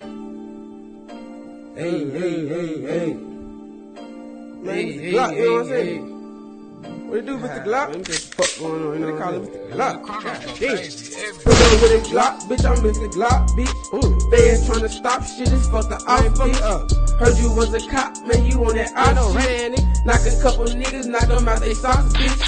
Hey. Man, Glock, you know what I'm saying? What it do with the Glock? Fuck going on, you know They what call I'm it saying? Mr. Glock. Damn. Put up with a Glock, bitch, I'm Mr. Glock, bitch. Feds tryna stop shit, it's fucked up, bitch. Heard you was a cop, man, you on that out shit. Knock a couple niggas, knock them out they socks, bitch.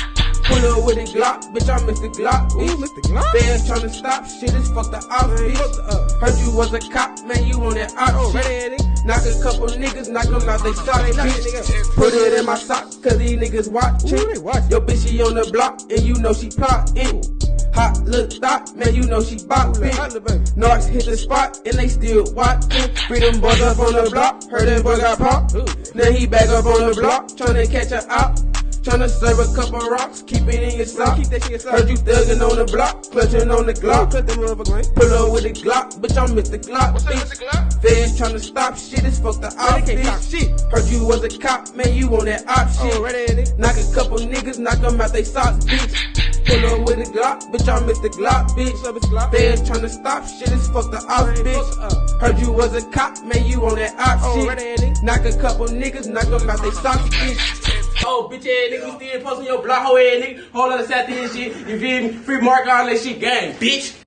Pull up with a Glock, bitch, I'm Mr. Glock, bitch. Feds tryna stop shit, it's fucked up, bitch. Heard you was a cop, man, you on that out shit. Knock a couple niggas, knock them out they socks, bitch. Put it in my socks, cause these niggas watching. Yo, bitch, she on the block, and you know she plotting. Hot little thought, man, you know she bopping. Narcs hit the spot, and they still watching. Free them boys up on the block, heard them boys got popped. Now he back up on the block, tryna catch her out. Tryna serve a couple rocks, keep it in your sock. Heard you thuggin' on the block, clutching on the Glock. Pull up with a Glock, bitch, I'm Mr. Glock, bitch. Feds tryna stop shit, it's fucked the op, bitch. Heard you was a cop, man, you on that op shit. Knock a couple niggas, knock them out they socks, bitch. Pull up with a Glock, bitch, I'm Mr. Glock, bitch. Feds tryna stop shit, it's fucked the op, bitch. Heard you was a cop, man, you on that op shit. Knock a couple niggas, knock them out they socks, bitch. Oh, bitch ass nigga, you still posting your block, hoe ass nigga. Whole other side and shit. You feel me? Free mark, all that shit, gang, bitch.